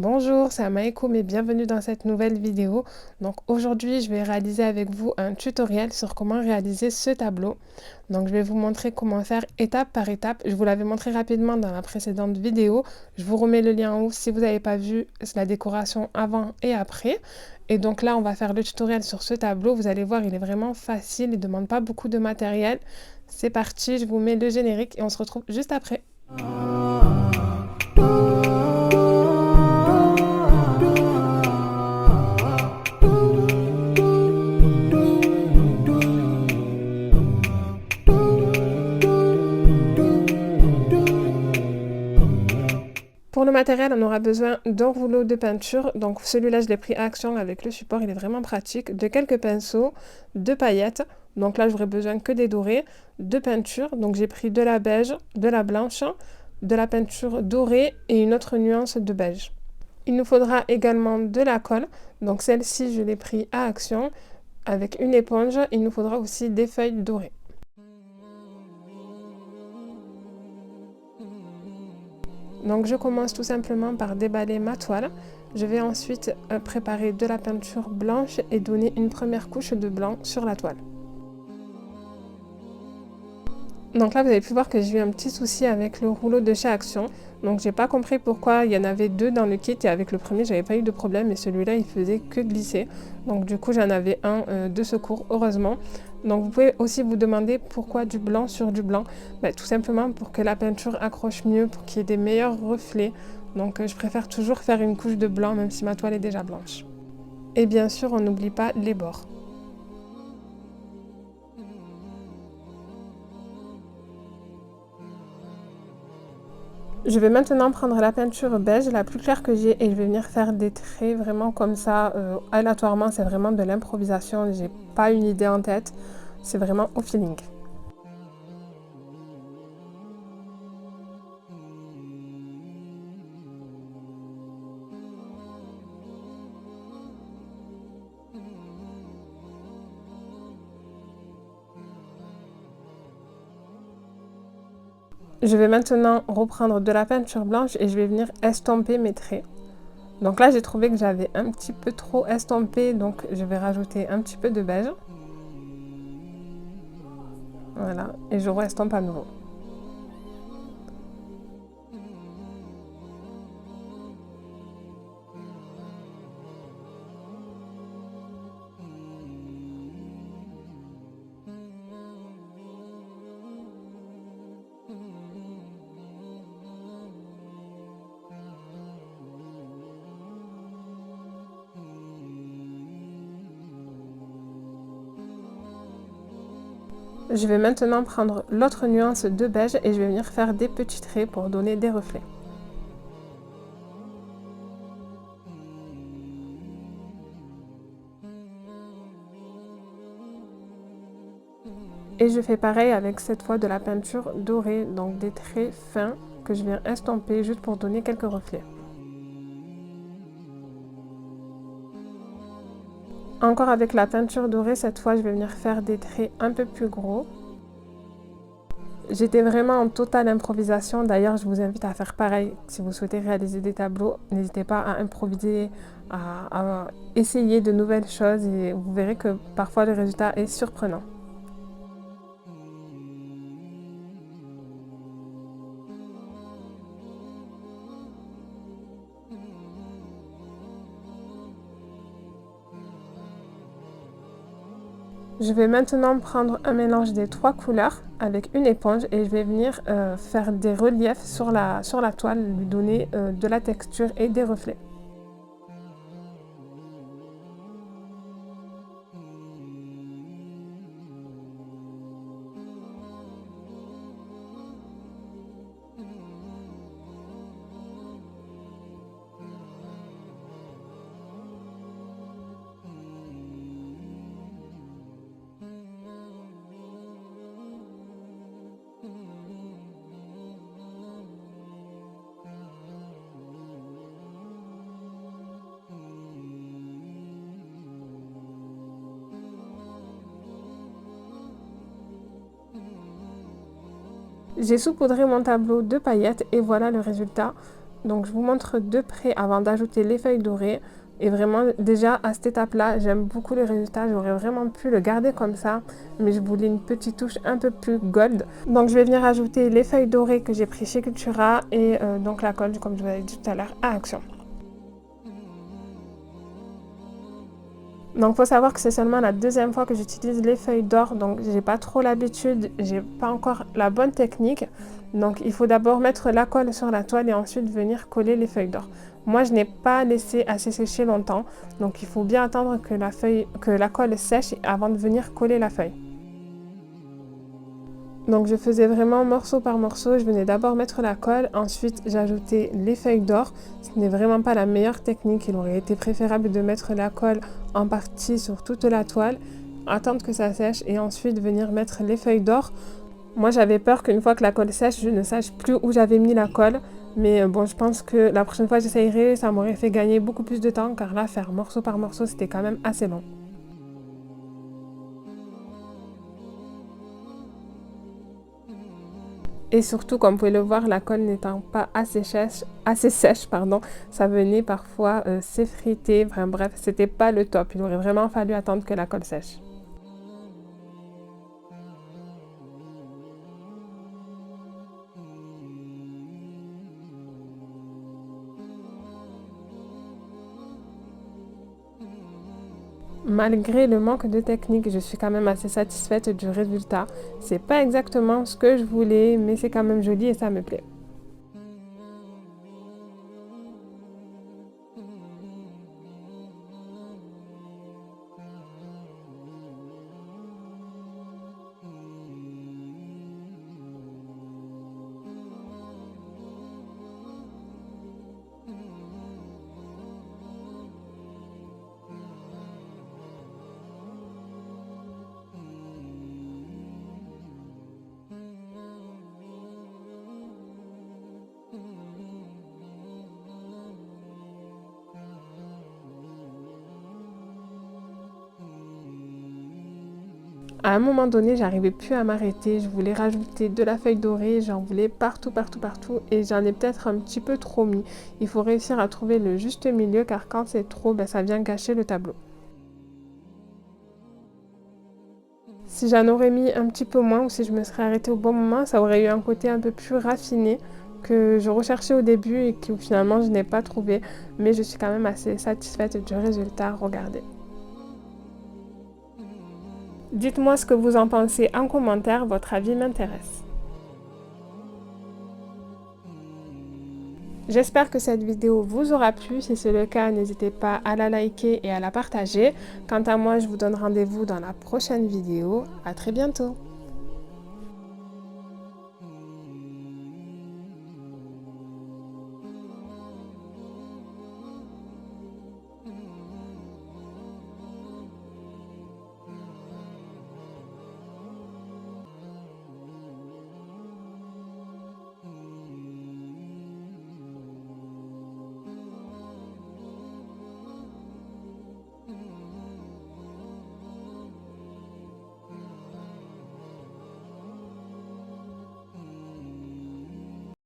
Bonjour, c'est Amaeko et bienvenue dans cette nouvelle vidéo. Donc aujourd'hui, je vais réaliser avec vous un tutoriel sur comment réaliser ce tableau. Donc je vais vous montrer comment faire étape par étape. Je vous l'avais montré rapidement dans la précédente vidéo. Je vous remets le lien en haut si vous n'avez pas vu la décoration avant et après. Et donc là, on va faire le tutoriel sur ce tableau. Vous allez voir, il est vraiment facile, il ne demande pas beaucoup de matériel. C'est parti, je vous mets le générique et on se retrouve juste après. Pour le matériel, on aura besoin d'un rouleau de peinture. Donc celui-là, je l'ai pris à Action avec le support, il est vraiment pratique. De quelques pinceaux, de paillettes. Donc là, j'aurai besoin que des dorés, de peinture. Donc j'ai pris de la beige, de la blanche, de la peinture dorée et une autre nuance de beige. Il nous faudra également de la colle. Donc celle-ci, je l'ai pris à Action avec une éponge. Il nous faudra aussi des feuilles dorées. Donc je commence tout simplement par déballer ma toile. Je vais ensuite préparer de la peinture blanche et donner une première couche de blanc sur la toile. Donc là vous avez pu voir que j'ai eu un petit souci avec le rouleau de chez Action. Donc j'ai pas compris pourquoi il y en avait deux dans le kit et avec le premier j'avais pas eu de problème et celui-là il faisait que glisser. Donc du coup j'en avais un de secours heureusement. Donc vous pouvez aussi vous demander pourquoi du blanc sur du blanc. Tout simplement pour que la peinture accroche mieux, pour qu'il y ait des meilleurs reflets. Donc je préfère toujours faire une couche de blanc même si ma toile est déjà blanche. Et bien sûr on n'oublie pas les bords. Je vais maintenant prendre la peinture beige, la plus claire que j'ai, et je vais venir faire des traits vraiment comme ça, aléatoirement. C'est vraiment de l'improvisation, j'ai pas une idée en tête, c'est vraiment au feeling. Je vais maintenant reprendre de la peinture blanche et je vais venir estomper mes traits. Donc là, j'ai trouvé que j'avais un petit peu trop estompé, donc je vais rajouter un petit peu de beige. Voilà, et je re-estompe à nouveau. Je vais maintenant prendre l'autre nuance de beige et je vais venir faire des petits traits pour donner des reflets. Et je fais pareil avec cette fois de la peinture dorée, donc des traits fins que je viens estomper juste pour donner quelques reflets. Encore avec la peinture dorée, cette fois je vais venir faire des traits un peu plus gros. J'étais vraiment en totale improvisation, d'ailleurs je vous invite à faire pareil. Si vous souhaitez réaliser des tableaux, n'hésitez pas à improviser, à essayer de nouvelles choses et vous verrez que parfois le résultat est surprenant. Je vais maintenant prendre un mélange des trois couleurs avec une éponge et je vais venir faire des reliefs sur la toile, lui donner de la texture et des reflets. J'ai saupoudré mon tableau de paillettes et voilà le résultat. Donc je vous montre de près avant d'ajouter les feuilles dorées. Et vraiment, déjà à cette étape-là, j'aime beaucoup le résultat. J'aurais vraiment pu le garder comme ça, mais je voulais une petite touche un peu plus gold. Donc je vais venir ajouter les feuilles dorées que j'ai pris chez Cultura et donc la colle, comme je vous avais dit tout à l'heure, à Action. Donc, il faut savoir que c'est seulement la deuxième fois que j'utilise les feuilles d'or, donc j'ai pas trop l'habitude, j'ai pas encore la bonne technique. Donc, il faut d'abord mettre la colle sur la toile et ensuite venir coller les feuilles d'or. Moi, je n'ai pas laissé assez sécher longtemps, donc il faut bien attendre que la colle sèche avant de venir coller la feuille. Donc je faisais vraiment morceau par morceau, je venais d'abord mettre la colle, ensuite j'ajoutais les feuilles d'or. Ce n'est vraiment pas la meilleure technique, il aurait été préférable de mettre la colle en partie sur toute la toile, attendre que ça sèche et ensuite venir mettre les feuilles d'or. Moi j'avais peur qu'une fois que la colle sèche, je ne sache plus où j'avais mis la colle, mais bon je pense que la prochaine fois j'essayerai, ça m'aurait fait gagner beaucoup plus de temps car là faire morceau par morceau c'était quand même assez long. Et surtout, comme vous pouvez le voir, la colle n'étant pas assez sèche, ça venait parfois s'effriter. Enfin bref, c'était pas le top. Il aurait vraiment fallu attendre que la colle sèche. Malgré le manque de technique, je suis quand même assez satisfaite du résultat. C'est pas exactement ce que je voulais, mais c'est quand même joli et ça me plaît. À un moment donné, j'arrivais plus à m'arrêter, je voulais rajouter de la feuille dorée, j'en voulais partout et j'en ai peut-être un petit peu trop mis. Il faut réussir à trouver le juste milieu car quand c'est trop, ça vient gâcher le tableau. Si j'en aurais mis un petit peu moins ou si je me serais arrêtée au bon moment, ça aurait eu un côté un peu plus raffiné que je recherchais au début et que finalement je n'ai pas trouvé. Mais je suis quand même assez satisfaite du résultat, regardez. Dites-moi ce que vous en pensez en commentaire, votre avis m'intéresse. J'espère que cette vidéo vous aura plu. Si c'est le cas, n'hésitez pas à la liker et à la partager. Quant à moi, je vous donne rendez-vous dans la prochaine vidéo. À très bientôt.